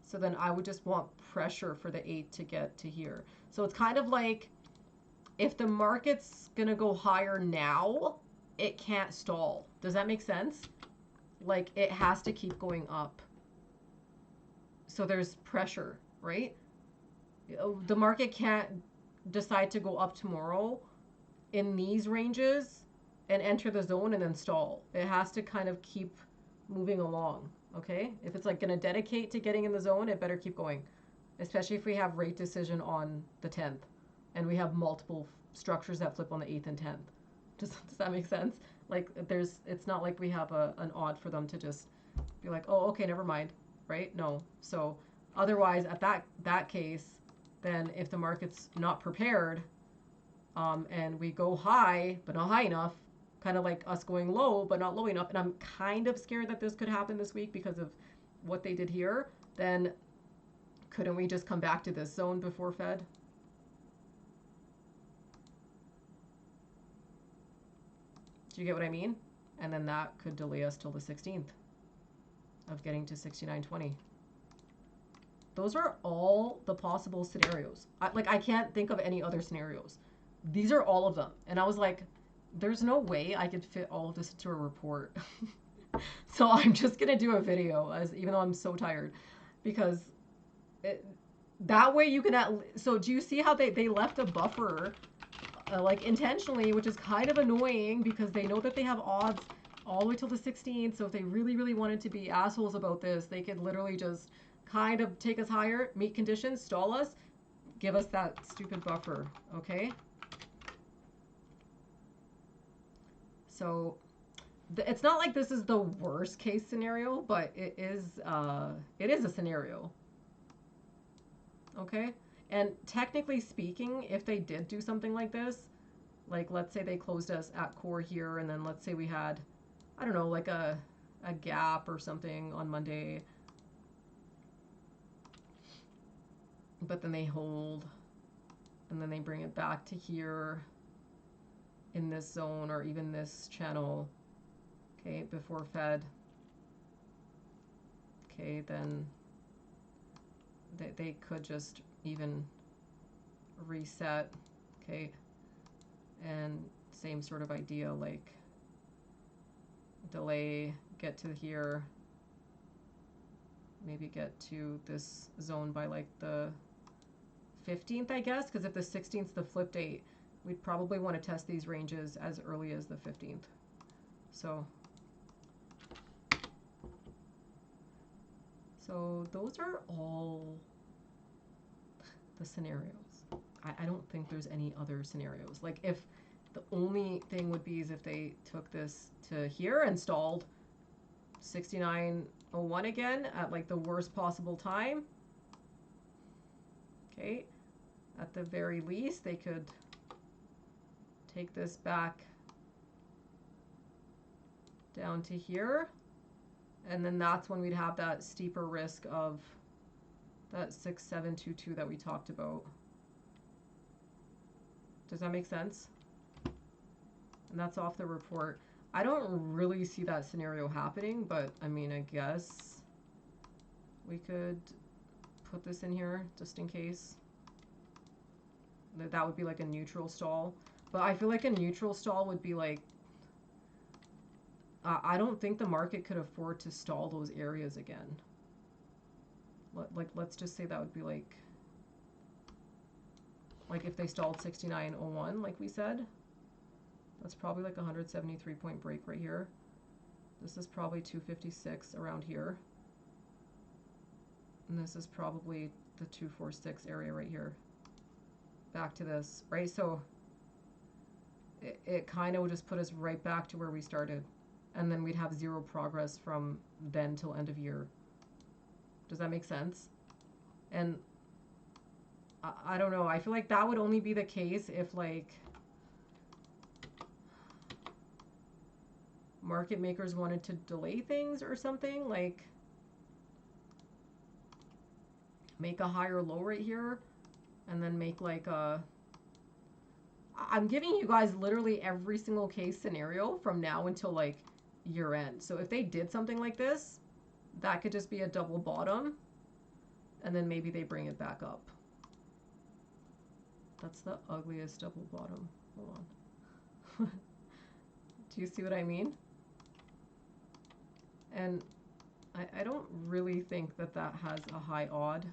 So then I would just want pressure for the 8th to get to here. So it's kind of like if the market's going to go higher now, it can't stall. Does that make sense? Like it has to keep going up. So there's pressure. right? The market can't decide to go up tomorrow in these ranges and enter the zone and then stall. It has to kind of keep moving along, okay? If it's like going to dedicate to getting in the zone, it better keep going, especially if we have rate decision on the 10th and we have multiple structures that flip on the 8th and 10th. Does that make sense? Like it's not like we have an odd for them to just be like, oh, okay, never mind, right? No. So otherwise, at that case, then if the market's not prepared, and we go high but not high enough, kind of like us going low but not low enough, and I'm kind of scared that this could happen this week because of what they did here, then couldn't we just come back to this zone before Fed? Do you get what I mean? And then that could delay us till the 16th of getting to 69.20. Those are all the possible scenarios. I can't think of any other scenarios. These are all of them. And I was like, there's no way I could fit all of this into a report. So I'm just going to do a video, even though I'm so tired. Because that way you can... So do you see how they left a buffer like intentionally, which is kind of annoying because they know that they have odds all the way till the 16th. So if they really, really wanted to be assholes about this, they could literally just kind of take us higher, meet conditions, stall us, give us that stupid buffer, okay? So it's not like this is the worst case scenario, but it is a scenario, okay? And technically speaking, if they did do something like this, like let's say they closed us at core here, and then let's say we had, I don't know, like a gap or something on Monday, but then they hold, and then they bring it back to here in this zone or even this channel, okay, before Fed. Okay, then they could just even reset, okay, and same sort of idea, like delay, get to here, maybe get to this zone by like the 15th, I guess, because if the 16th is the flip date, we'd probably want to test these ranges as early as the 15th. So those are all the scenarios. I don't think there's any other scenarios. Like if the only thing would be is if they took this to here and stalled 69.01 again at like the worst possible time. Okay, at the very least they could take this back down to here, and then that's when we'd have that steeper risk of that 6722 that we talked about. Does that make sense? And that's off the report. I don't really see that scenario happening, but I mean, I guess we could put this in here just in case. That would be like a neutral stall. But I feel like a neutral stall would be like, I don't think the market could afford to stall those areas again. Let's just say that would be like if they stalled 69.01, like we said. That's probably like a 173 point break right here. This is probably 256 around here. And this is probably the 246 area right here. Back to this, right? So it kind of would just put us right back to where we started. And then we'd have zero progress from then till end of year. Does that make sense? And I don't know. I feel like that would only be the case if like market makers wanted to delay things or something, like make a higher low right here and then make like a... I'm giving you guys literally every single case scenario from now until like year end. So if they did something like this, that could just be a double bottom, and then maybe they bring it back up. That's the ugliest double bottom. Hold on. Do you see what I mean? And I don't really think that that has a high odd.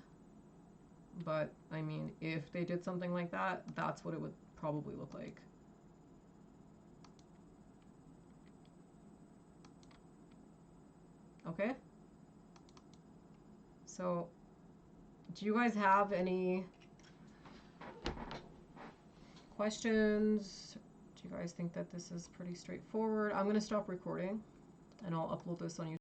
But I mean, if they did something like that, that's what it would probably look like. Okay? So, do you guys have any questions? Do you guys think that this is pretty straightforward? I'm going to stop recording and I'll upload this on YouTube.